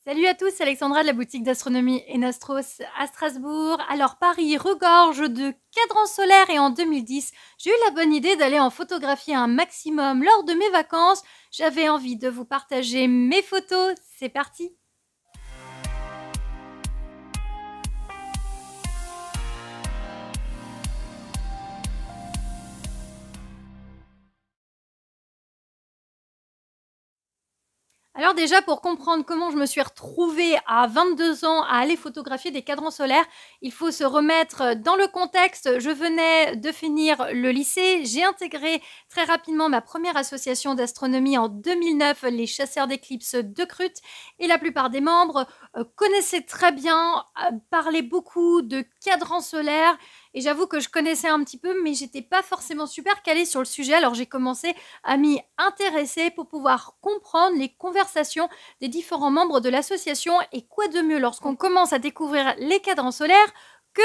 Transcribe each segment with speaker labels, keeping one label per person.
Speaker 1: Salut à tous, c'est Alexandra de la boutique d'astronomie Enastros à Strasbourg. Alors Paris regorge de cadrans solaires et en 2010, j'ai eu la bonne idée d'aller en photographier un maximum lors de mes vacances. J'avais envie de vous partager mes photos. C'est parti! Alors déjà, pour comprendre comment je me suis retrouvée à 22 ans à aller photographier des cadrans solaires, il faut se remettre dans le contexte. Je venais de finir le lycée, j'ai intégré très rapidement ma première association d'astronomie en 2009, les chasseurs d'éclipses de Crut, et la plupart des membres connaissaient très bien, parlaient beaucoup de cadrans solaires, et j'avoue que je connaissais un petit peu, mais j'étais pas forcément super calée sur le sujet, alors j'ai commencé à m'y intéresser pour pouvoir comprendre les conversations des différents membres de l'association. Et quoi de mieux lorsqu'on commence à découvrir les cadrans solaires que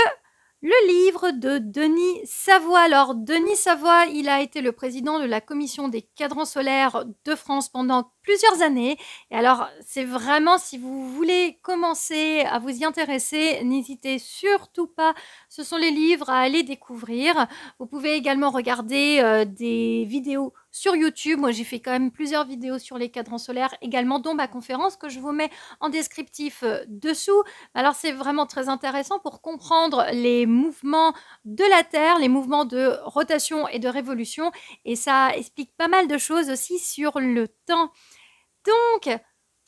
Speaker 1: le livre de Denis Savoie. Alors, Denis Savoie, il a été le président de la commission des cadrans solaires de France pendant plusieurs années. Et alors, c'est vraiment, si vous voulez commencer à vous y intéresser, n'hésitez surtout pas. Ce sont les livres à aller découvrir. Vous pouvez également regarder des vidéos sur YouTube. Moi, j'ai fait quand même plusieurs vidéos sur les cadrans solaires également, dont ma conférence que je vous mets en descriptif dessous. Alors, c'est vraiment très intéressant pour comprendre les mouvements de la Terre, les mouvements de rotation et de révolution. Et ça explique pas mal de choses aussi sur le temps. Donc,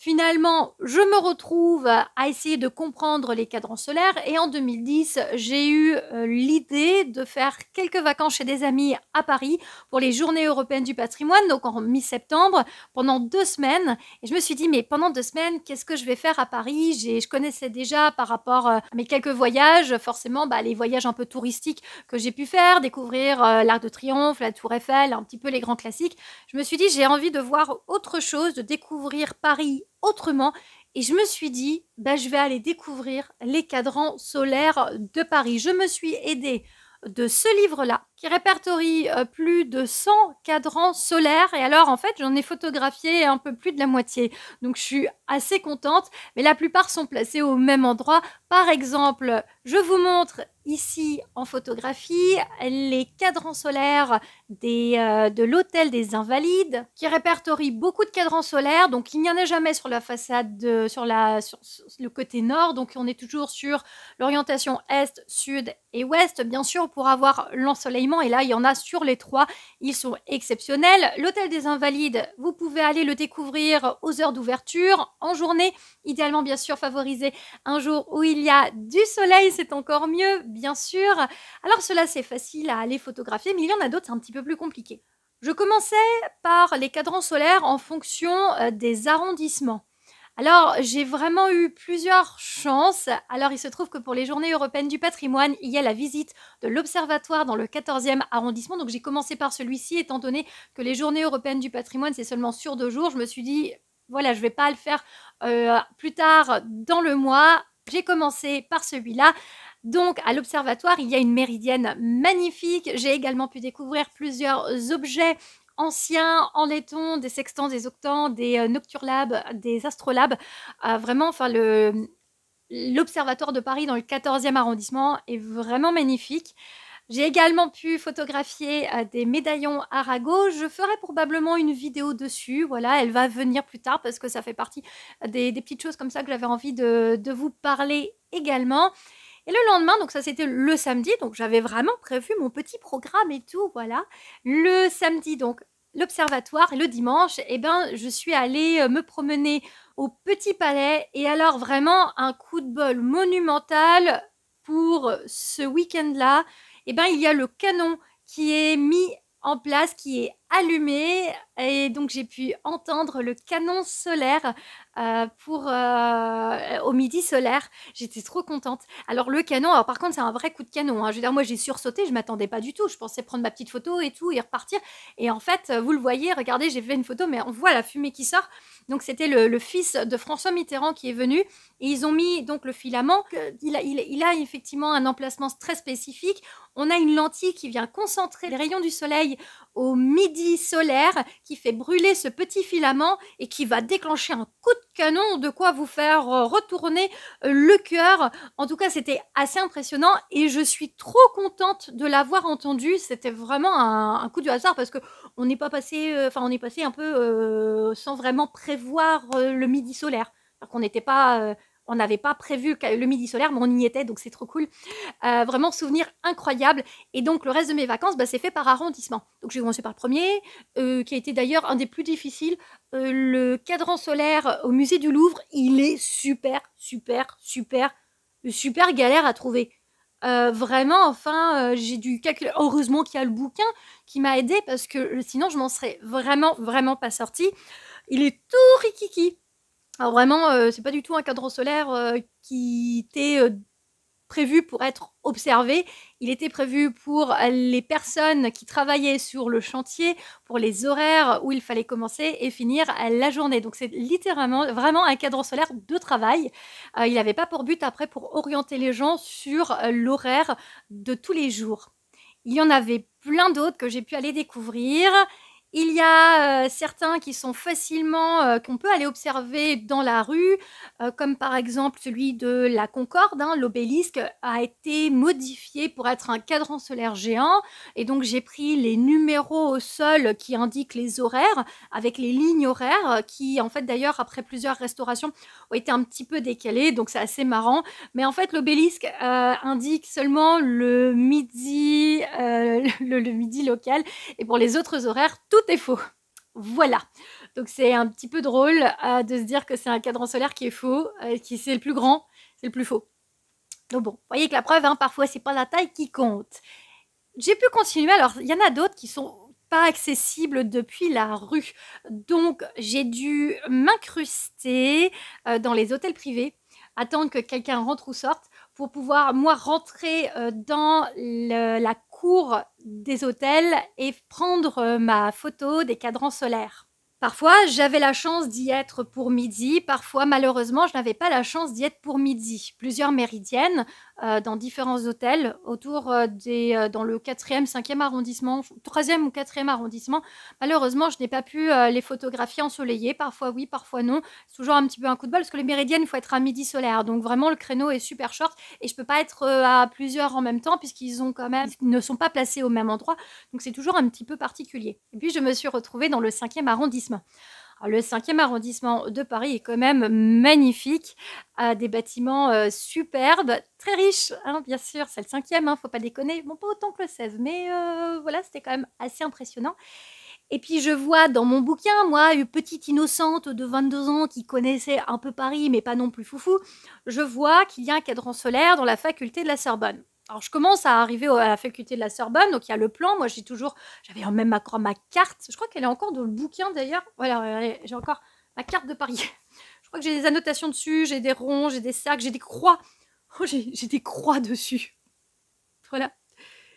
Speaker 1: finalement, je me retrouve à essayer de comprendre les cadrans solaires et en 2010, j'ai eu l'idée de faire quelques vacances chez des amis à Paris pour les Journées européennes du patrimoine, donc en mi-septembre, pendant 2 semaines. Et je me suis dit, mais pendant 2 semaines, qu'est-ce que je vais faire à Paris? Je connaissais déjà par rapport à mes quelques voyages, forcément, les voyages un peu touristiques que j'ai pu faire, découvrir l'Arc de Triomphe, la Tour Eiffel, un petit peu les grands classiques. Je me suis dit, j'ai envie de voir autre chose, de découvrir Paris autrement. Et je me suis dit, je vais aller découvrir les cadrans solaires de Paris. Je me suis aidée de ce livre-là, qui répertorie plus de 100 cadrans solaires. Et alors, en fait, j'en ai photographié un peu plus de la moitié. Donc, je suis assez contente. Mais la plupart sont placés au même endroit. Par exemple, je vous montre ici en photographie les cadrans solaires de l'hôtel des Invalides, qui répertorie beaucoup de cadrans solaires. Donc, il n'y en a jamais sur la façade, sur le côté nord. Donc, on est toujours sur l'orientation est, sud et ouest, bien sûr, pour avoir l'ensoleillement. Et là, il y en a sur les trois. Ils sont exceptionnels. L'hôtel des Invalides, vous pouvez aller le découvrir aux heures d'ouverture, en journée. Idéalement, bien sûr, favoriser un jour où il y a du soleil, c'est encore mieux, bien sûr. Alors, cela, c'est facile à aller photographier, mais il y en a d'autres, c'est un petit peu plus compliqué. Je commençais par les cadrans solaires en fonction des arrondissements. Alors, j'ai vraiment eu plusieurs chances. Alors, il se trouve que pour les Journées européennes du patrimoine, il y a la visite de l'Observatoire dans le 14e arrondissement. Donc, j'ai commencé par celui-ci, étant donné que les Journées européennes du patrimoine, c'est seulement sur 2 jours. Je me suis dit, voilà, je ne vais pas le faire plus tard dans le mois. J'ai commencé par celui-là. Donc, à l'Observatoire, il y a une méridienne magnifique. J'ai également pu découvrir plusieurs objets anciens en laiton, des sextants, des octants, des nocturlabes, des astrolabes. Vraiment, enfin, l'Observatoire de Paris dans le 14e arrondissement est vraiment magnifique. J'ai également pu photographier des médaillons Arago. Je ferai probablement une vidéo dessus. Voilà, elle va venir plus tard parce que ça fait partie des petites choses comme ça que j'avais envie de vous parler également. Et le lendemain, donc ça c'était le samedi, donc j'avais vraiment prévu mon petit programme et tout, voilà. Le samedi, donc l'observatoire, et le dimanche, je suis allée me promener au Petit Palais. Et alors vraiment un coup de bol monumental pour ce week-end-là. Il y a le canon qui est mis en place, qui est allumé, et donc j'ai pu entendre le canon solaire au midi solaire. J'étais trop contente. Alors le canon, alors par contre c'est un vrai coup de canon, hein. Je veux dire, moi j'ai sursauté, je m'attendais pas du tout. Je pensais prendre ma petite photo et tout et repartir. Et en fait, vous le voyez, regardez, j'ai fait une photo, mais on voit la fumée qui sort. Donc c'était le fils de François Mitterrand qui est venu, et ils ont mis donc le filament. Il a effectivement un emplacement très spécifique. On a une lentille qui vient concentrer les rayons du soleil au midi midi solaire qui fait brûler ce petit filament et qui va déclencher un coup de canon, de quoi vous faire retourner le cœur. En tout cas, c'était assez impressionnant et je suis trop contente de l'avoir entendu. C'était vraiment un coup du hasard parce que on n'est pas passé, on est passé un peu sans vraiment prévoir le midi solaire. Qu'on n'était pas, on n'avait pas prévu le midi solaire, mais on y était, donc c'est trop cool. Vraiment souvenir incroyable. Et donc le reste de mes vacances, bah, c'est fait par arrondissement. Donc j'ai commencé par le premier, qui a été d'ailleurs un des plus difficiles. Le cadran solaire au musée du Louvre, il est super, super, super, super galère à trouver. Vraiment, enfin, j'ai dû calculer. Heureusement qu'il y a le bouquin qui m'a aidé parce que sinon je m'en serais vraiment, vraiment pas sortie. Il est tout rikiki. Alors vraiment, c'est pas du tout un cadran solaire qui était prévu pour être observé. Il était prévu pour les personnes qui travaillaient sur le chantier, pour les horaires où il fallait commencer et finir la journée. Donc c'est littéralement vraiment un cadran solaire de travail. Il n'avait pas pour but après pour orienter les gens sur l'horaire de tous les jours. Il y en avait plein d'autres que j'ai pu aller découvrir. Il y a certains qui sont facilement, qu'on peut aller observer dans la rue, comme par exemple celui de la Concorde, hein, l'obélisque a été modifié pour être un cadran solaire géant. Et donc j'ai pris les numéros au sol qui indiquent les horaires, avec les lignes horaires, qui en fait d'ailleurs après plusieurs restaurations ont été un petit peu décalées, donc c'est assez marrant. Mais en fait l'obélisque indique seulement le midi, le midi local, et pour les autres horaires, tout est faux. Voilà. Donc c'est un petit peu drôle de se dire que c'est un cadran solaire qui est faux, qui c'est le plus grand, c'est le plus faux. Donc bon, vous voyez que la preuve, hein, parfois c'est pas la taille qui compte. J'ai pu continuer, alors il y en a d'autres qui sont pas accessibles depuis la rue. Donc j'ai dû m'incruster dans les hôtels privés, attendre que quelqu'un rentre ou sorte pour pouvoir, moi, rentrer dans la cour des hôtels et prendre ma photo des cadrans solaires. Parfois, j'avais la chance d'y être pour midi. Parfois, malheureusement, je n'avais pas la chance d'y être pour midi. Plusieurs méridiennes dans différents hôtels autour dans le 4e, 5e arrondissement, 3e ou 4e arrondissement. Malheureusement, je n'ai pas pu les photographier ensoleillées. Parfois oui, parfois non. C'est toujours un petit peu un coup de bol parce que les méridiennes, il faut être à midi solaire. Donc vraiment, le créneau est super short et je peux pas être à plusieurs en même temps puisqu'ils ont quand même, ils ne sont pas placés au même endroit. Donc c'est toujours un petit peu particulier. Et puis je me suis retrouvée dans le 5e arrondissement. Alors, le 5e arrondissement de Paris est quand même magnifique, des bâtiments superbes, très riches, hein, bien sûr, c'est le 5e, hein, faut pas déconner, bon pas autant que le 16, mais voilà, c'était quand même assez impressionnant. Et puis je vois dans mon bouquin, moi, une petite innocente de 22 ans qui connaissait un peu Paris, mais pas non plus foufou, je vois qu'il y a un cadran solaire dans la faculté de la Sorbonne. Alors je commence à arriver à la faculté de la Sorbonne, donc il y a le plan, moi j'avais même ma carte, je crois qu'elle est encore dans le bouquin d'ailleurs, voilà, j'ai encore ma carte de Paris. Je crois que j'ai des annotations dessus, j'ai des ronds, j'ai des cercles, j'ai des croix, oh, j'ai des croix dessus, voilà,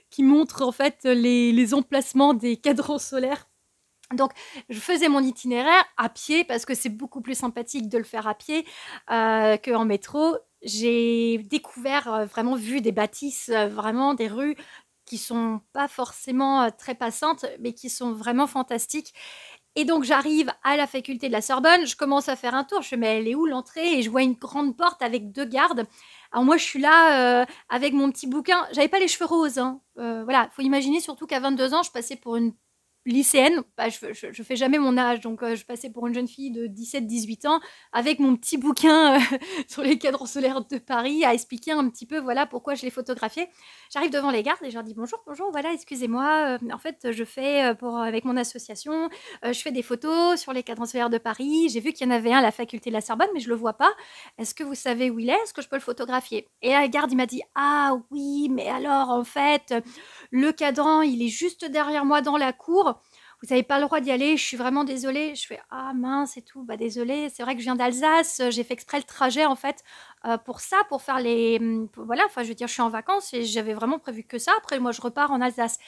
Speaker 1: qui montrent en fait les emplacements des cadrans solaires. Donc, je faisais mon itinéraire à pied parce que c'est beaucoup plus sympathique de le faire à pied qu'en métro. J'ai découvert, vraiment vu des bâtisses, vraiment des rues qui sont pas forcément très passantes, mais qui sont vraiment fantastiques. Et donc, j'arrive à la faculté de la Sorbonne, je commence à faire un tour, je fais mais elle est où l'entrée? Et je vois une grande porte avec 2 gardes. Alors moi, je suis là avec mon petit bouquin. J'avais pas les cheveux roses, hein. Voilà, faut imaginer surtout qu'à 22 ans, je passais pour une lycéenne, bah, je fais jamais mon âge, donc je passais pour une jeune fille de 17-18 ans avec mon petit bouquin sur les cadrans solaires de Paris à expliquer un petit peu voilà pourquoi je les photographiais. J'arrive devant les gardes et je leur dis bonjour, bonjour, voilà, excusez-moi, en fait je fais avec mon association, je fais des photos sur les cadrans solaires de Paris, j'ai vu qu'il y en avait un à la faculté de la Sorbonne mais je le vois pas. Est-ce que vous savez où il est? Est-ce que je peux le photographier? Et la garde il m'a dit ah oui, mais alors en fait le cadran il est juste derrière moi dans la cour. Vous n'avez pas le droit d'y aller, je suis vraiment désolée. Je fais ah mince et tout, bah désolée, c'est vrai que je viens d'Alsace, j'ai fait exprès le trajet en fait pour ça, pour faire voilà, enfin je veux dire, je suis en vacances et j'avais vraiment prévu que ça. Après moi je repars en Alsace.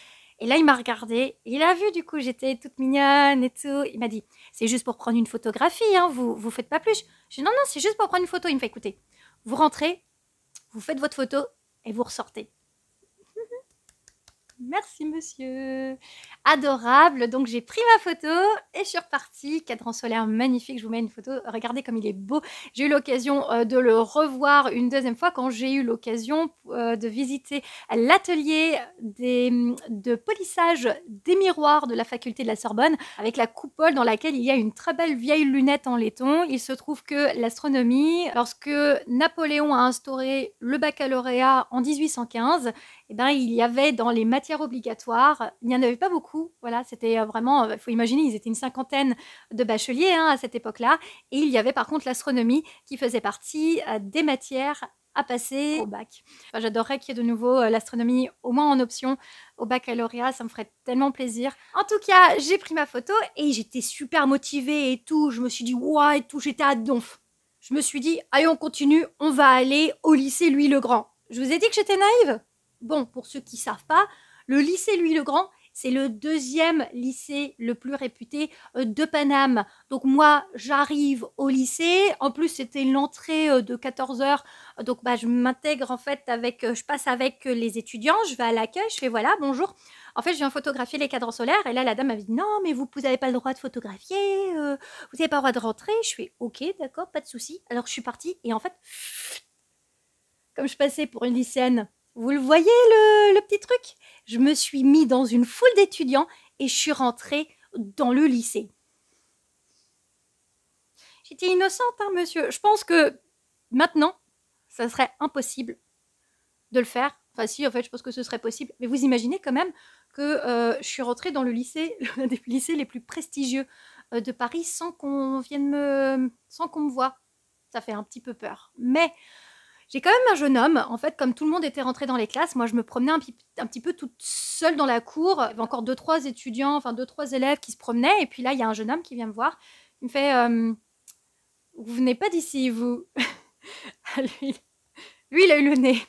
Speaker 1: Et là il m'a regardé, il a vu du coup j'étais toute mignonne et tout. Il m'a dit c'est juste pour prendre une photographie, hein, vous faites pas plus. Je dis non non c'est juste pour prendre une photo. Il me fait écoutez, vous rentrez, vous faites votre photo et vous ressortez. Merci monsieur. Adorable. Donc j'ai pris ma photo et je suis repartie. Cadran solaire magnifique. Je vous mets une photo. Regardez comme il est beau. J'ai eu l'occasion de le revoir une deuxième fois quand j'ai eu l'occasion de visiter l'atelier de polissage des miroirs de la faculté de la Sorbonne avec la coupole dans laquelle il y a une très belle vieille lunette en laiton. Il se trouve que l'astronomie, lorsque Napoléon a instauré le baccalauréat en 1815, eh ben, il y avait dans les matières obligatoires, il n'y en avait pas beaucoup, voilà, c'était vraiment, il faut imaginer, ils étaient une cinquantaine de bacheliers hein, à cette époque-là, et il y avait par contre l'astronomie qui faisait partie des matières à passer au bac. Enfin, j'adorerais qu'il y ait de nouveau l'astronomie, au moins en option, au baccalauréat, ça me ferait tellement plaisir. En tout cas, j'ai pris ma photo et j'étais super motivée et tout, je me suis dit, ouah et tout, j'étais à donf. Je me suis dit, allez, on continue, on va aller au lycée Louis-le-Grand. Je vous ai dit que j'étais naïve. Bon, pour ceux qui ne savent pas, le lycée Louis-le-Grand, c'est le deuxième lycée le plus réputé de Paname. Donc moi, j'arrive au lycée. En plus, c'était l'entrée de 14 heures. Donc je m'intègre en fait je passe avec les étudiants. Je vais à l'accueil, je fais voilà, bonjour. En fait, je viens photographier les cadrans solaires. Et là, la dame m'a dit non, mais vous n'avez pas le droit de photographier. Vous n'avez pas le droit de rentrer. Je fais ok, d'accord, pas de souci. Alors je suis partie. Et en fait, comme je passais pour une lycéenne, vous le voyez le petit truc? Je me suis mis dans une foule d'étudiants et je suis rentrée dans le lycée. J'étais innocente, hein, monsieur. Je pense que maintenant, ça serait impossible de le faire. Enfin si, en fait, je pense que ce serait possible. Mais vous imaginez quand même que je suis rentrée dans le lycée, l'un des lycées les plus prestigieux de Paris sans qu'on me voie. Ça fait un petit peu peur. Mais j'ai quand même un jeune homme, en fait, comme tout le monde était rentré dans les classes, moi je me promenais un petit peu toute seule dans la cour. Il y avait encore 2-3 étudiants, enfin 2-3 élèves qui se promenaient. Et puis là, il y a un jeune homme qui vient me voir. Il me fait vous venez pas d'ici, vous? Lui, il a eu le nez.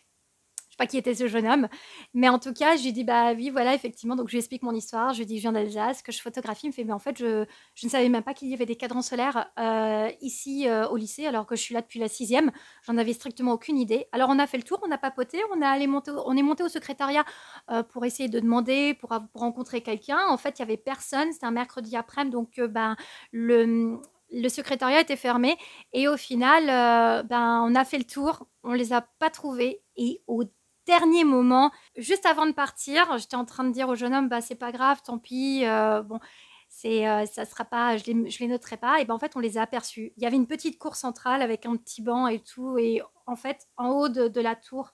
Speaker 1: Je sais pas qui était ce jeune homme, mais en tout cas, je lui dis bah oui, voilà, effectivement. Donc je lui explique mon histoire. Je lui dis je viens d'Alsace, que je photographie. Il me fait mais en fait, je ne savais même pas qu'il y avait des cadrans solaires ici au lycée, alors que je suis là depuis la 6e. J'en avais strictement aucune idée. Alors on a fait le tour, on a papoté, on est monté au secrétariat pour essayer de demander, pour rencontrer quelqu'un. En fait, il y avait personne. C'était un mercredi après-midi, donc le secrétariat était fermé et au final, on a fait le tour, on les a pas trouvés et au dernier moment, juste avant de partir, j'étais en train de dire au jeune homme, c'est pas grave, tant pis, bon, ça sera pas, je les noterai pas. Et en fait, on les a aperçus. Il y avait une petite cour centrale avec un petit banc et tout, et en fait, en haut de la tour,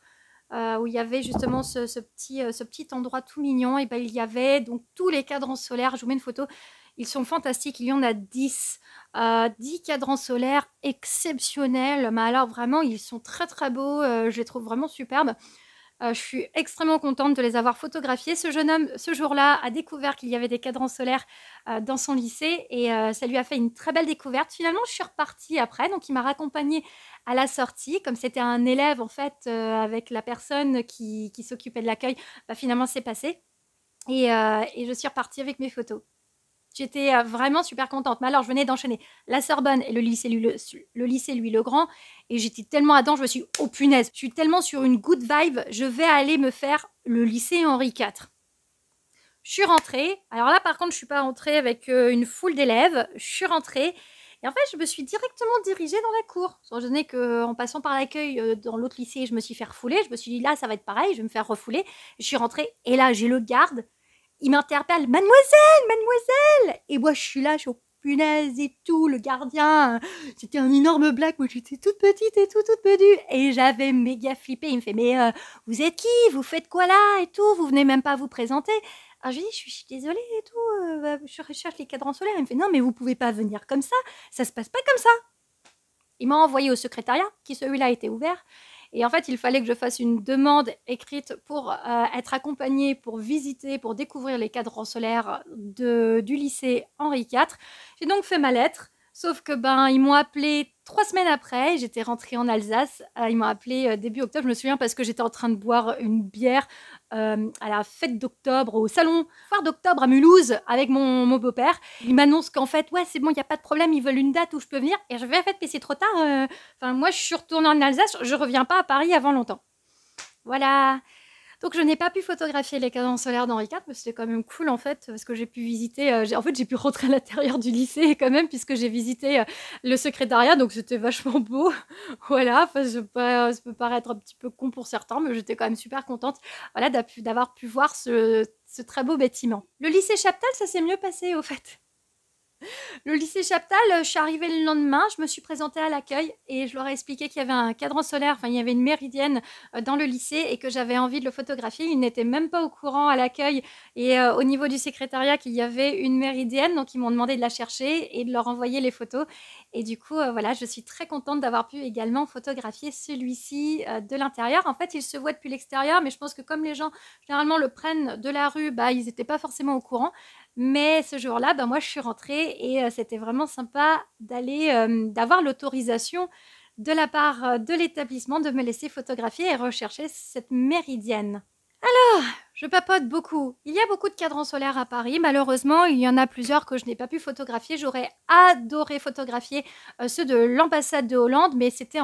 Speaker 1: où il y avait justement ce petit endroit tout mignon, et il y avait donc tous les cadrans solaires. Je vous mets une photo. Ils sont fantastiques. Il y en a 10. 10 cadrans solaires exceptionnels. Mais alors vraiment, ils sont très très beaux. Je les trouve vraiment superbes. Je suis extrêmement contente de les avoir photographiés. Ce jeune homme, ce jour-là, a découvert qu'il y avait des cadrans solaires dans son lycée et ça lui a fait une très belle découverte. Finalement, je suis repartie après, donc il m'a raccompagnée à la sortie. Comme c'était un élève, en fait, avec la personne qui s'occupait de l'accueil, finalement, c'est passé. Et je suis repartie avec mes photos. J'étais vraiment super contente. Mais alors, je venais d'enchaîner la Sorbonne et le lycée Louis-le-Grand. Et j'étais tellement à dedans, je me suis dit, oh punaise, je suis tellement sur une good vibe, je vais aller me faire le lycée Henri IV. Je suis rentrée. Alors là, par contre, je ne suis pas rentrée avec une foule d'élèves. Je suis rentrée. Et en fait, je me suis directement dirigée dans la cour. Sans donner qu'en passant par l'accueil dans l'autre lycée, je me suis fait refouler. Je me suis dit, là, ça va être pareil, je vais me faire refouler. Je suis rentrée. Et là, j'ai le garde. Il m'interpelle, mademoiselle, mademoiselle. Et moi, je suis là, je suis au punaise et tout, le gardien. C'était un énorme blague, moi j'étais toute petite et toute petite. Et j'avais méga flippé. Il me fait, mais vous êtes qui? Vous faites quoi là? Et tout, vous venez même pas vous présenter. Alors je lui dis, je suis désolée et tout, je recherche les cadrans solaires. Il me fait, non, mais vous pouvez pas venir comme ça se passe pas comme ça. Il m'a envoyé au secrétariat, qui celui-là était ouvert. Et en fait, il fallait que je fasse une demande écrite pour être accompagnée, pour visiter, pour découvrir les cadrans solaires du lycée Henri IV. J'ai donc fait ma lettre, sauf que ils m'ont appelé 3 semaines après. J'étais rentrée en Alsace. Ils m'ont appelé début octobre. Je me souviens parce que j'étais en train de boire une bière à la fête d'octobre, au salon foire d'octobre à Mulhouse avec mon beau-père. Il m'annonce qu'en fait, ouais, c'est bon, il n'y a pas de problème, ils veulent une date où je peux venir. Et je vais en fait, mais c'est trop tard. Moi, je suis retournée en Alsace, je reviens pas à Paris avant longtemps. Voilà. Donc je n'ai pas pu photographier les cadrans solaires d'Henri IV, mais c'était quand même cool en fait, parce que j'ai pu visiter, j'ai pu rentrer à l'intérieur du lycée quand même, puisque j'ai visité le secrétariat, donc c'était vachement beau. Voilà, enfin, ça peut paraître un petit peu con pour certains, mais j'étais quand même super contente voilà, d'avoir pu voir ce très beau bâtiment. Le lycée Chaptal, ça s'est mieux passé au fait. Le lycée Chaptal, je suis arrivée le lendemain, je me suis présentée à l'accueil et je leur ai expliqué qu'il y avait un cadran solaire, enfin il y avait une méridienne dans le lycée et que j'avais envie de le photographier. Ils n'étaient même pas au courant à l'accueil et au niveau du secrétariat qu'il y avait une méridienne, donc ils m'ont demandé de la chercher et de leur envoyer les photos. Et du coup, voilà, je suis très contente d'avoir pu également photographier celui-ci de l'intérieur. En fait, il se voit depuis l'extérieur, mais je pense que comme les gens généralement le prennent de la rue, bah, ils n'étaient pas forcément au courant. Mais ce jour-là, bah, moi, je suis rentrée et c'était vraiment sympa d'avoir l'autorisation de la part de l'établissement de me laisser photographier et rechercher cette méridienne. Je papote beaucoup. Il y a beaucoup de cadrans solaires à Paris. Malheureusement, il y en a plusieurs que je n'ai pas pu photographier. J'aurais adoré photographier ceux de l'ambassade de Hollande, mais c'était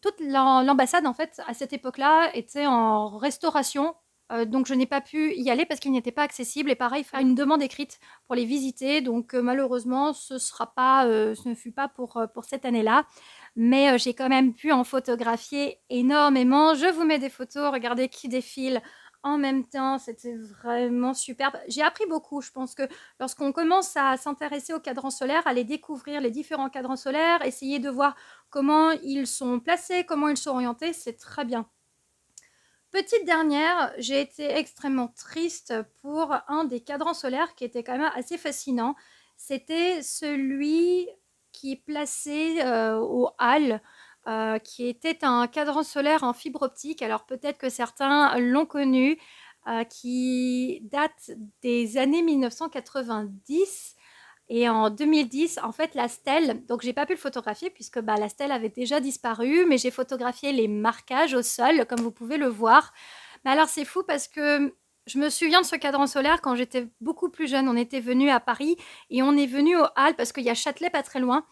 Speaker 1: toute l'ambassade en fait à cette époque-là était en restauration. Donc je n'ai pas pu y aller parce qu'il n'était pas accessible et pareil faire une demande écrite pour les visiter. Donc malheureusement ce ne fut pas pour cette année-là. Mais j'ai quand même pu en photographier énormément. Je vous mets des photos, regardez qui défile en même temps, c'était vraiment superbe. J'ai appris beaucoup. Je pense que lorsqu'on commence à s'intéresser aux cadrans solaires, à les découvrir, les différents cadrans solaires, essayer de voir comment ils sont placés, comment ils sont orientés, c'est très bien. Petite dernière, j'ai été extrêmement triste pour un des cadrans solaires qui était quand même assez fascinant. C'était celui qui est placé aux Halles, qui était un cadran solaire en fibre optique. Alors peut-être que certains l'ont connu, qui date des années 1990. Et en 2010, en fait, la stèle, donc j'ai pas pu le photographier puisque la stèle avait déjà disparu, mais j'ai photographié les marquages au sol, comme vous pouvez le voir. Mais alors c'est fou parce que je me souviens de ce cadran solaire quand j'étais beaucoup plus jeune. On était venu à Paris et on est venu aux Halles parce qu'il y a Châtelet pas très loin.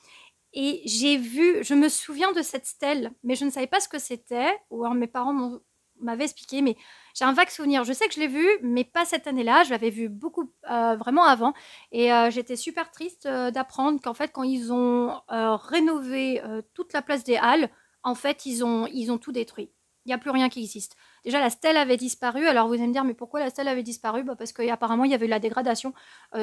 Speaker 1: Et je me souviens de cette stèle, mais je ne savais pas ce que c'était, ou alors mes parents m'avaient expliqué, mais j'ai un vague souvenir. Je sais que je l'ai vu, mais pas cette année-là. Je l'avais vu beaucoup, vraiment avant. Et j'étais super triste d'apprendre qu'en fait, quand ils ont rénové toute la place des Halles, en fait, ils ont tout détruit. Il n'y a plus rien qui existe. Déjà, la stèle avait disparu. Alors, vous allez me dire, mais pourquoi la stèle avait disparu? Parce qu'apparemment, il y avait eu la dégradation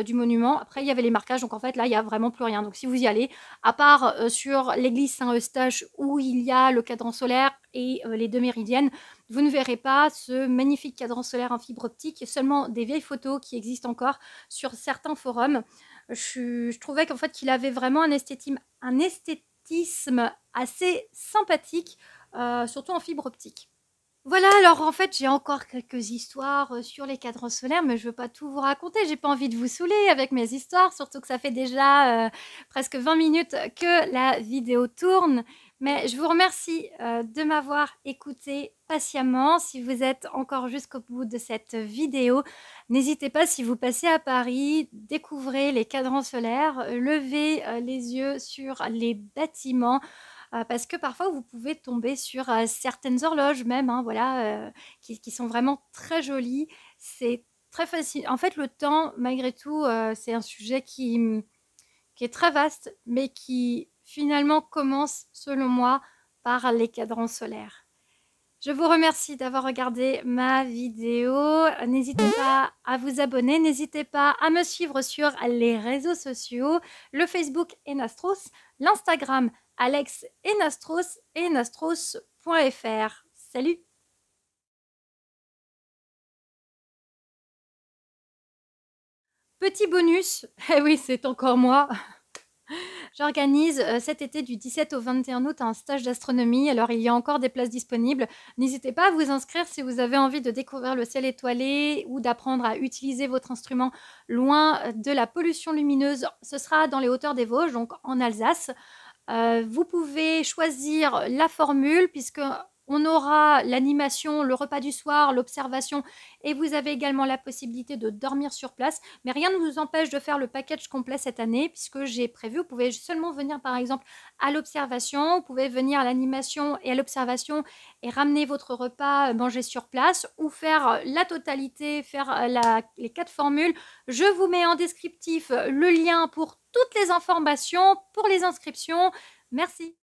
Speaker 1: du monument. Après, il y avait les marquages. Donc, en fait, là, il n'y a vraiment plus rien. Donc, si vous y allez, à part sur l'église Saint-Eustache où il y a le cadran solaire et les deux méridiennes, vous ne verrez pas ce magnifique cadran solaire en fibre optique. Il y a seulement des vieilles photos qui existent encore sur certains forums. Je trouvais qu'en fait, qu'il avait vraiment un esthétisme assez sympathique, surtout en fibre optique. Voilà, alors en fait, j'ai encore quelques histoires sur les cadrans solaires, mais je veux pas tout vous raconter. J'ai pas envie de vous saouler avec mes histoires, surtout que ça fait déjà presque 20 minutes que la vidéo tourne. Mais je vous remercie de m'avoir écouté patiemment. Si vous êtes encore jusqu'au bout de cette vidéo, n'hésitez pas, si vous passez à Paris, découvrez les cadrans solaires, levez les yeux sur les bâtiments. Parce que parfois vous pouvez tomber sur certaines horloges même, hein, voilà, qui sont vraiment très jolies. C'est très facile. En fait, le temps, malgré tout, c'est un sujet qui est très vaste, mais qui finalement commence, selon moi, par les cadrans solaires. Je vous remercie d'avoir regardé ma vidéo. N'hésitez pas à vous abonner, n'hésitez pas à me suivre sur les réseaux sociaux, le Facebook Enastros, l'Instagram Alex Enastros et enastros.fr. Salut! Petit bonus, eh oui, c'est encore moi. J'organise cet été du 17 au 21 août un stage d'astronomie. Alors, il y a encore des places disponibles. N'hésitez pas à vous inscrire si vous avez envie de découvrir le ciel étoilé ou d'apprendre à utiliser votre instrument loin de la pollution lumineuse. Ce sera dans les hauteurs des Vosges, donc en Alsace. Vous pouvez choisir la formule puisque On aura l'animation, le repas du soir, l'observation et vous avez également la possibilité de dormir sur place. Mais rien ne vous empêche de faire le package complet cette année puisque j'ai prévu, vous pouvez seulement venir par exemple à l'observation, vous pouvez venir à l'animation et à l'observation et ramener votre repas, manger sur place ou faire la totalité, faire les 4 formules. Je vous mets en descriptif le lien pour toutes les informations, pour les inscriptions. Merci.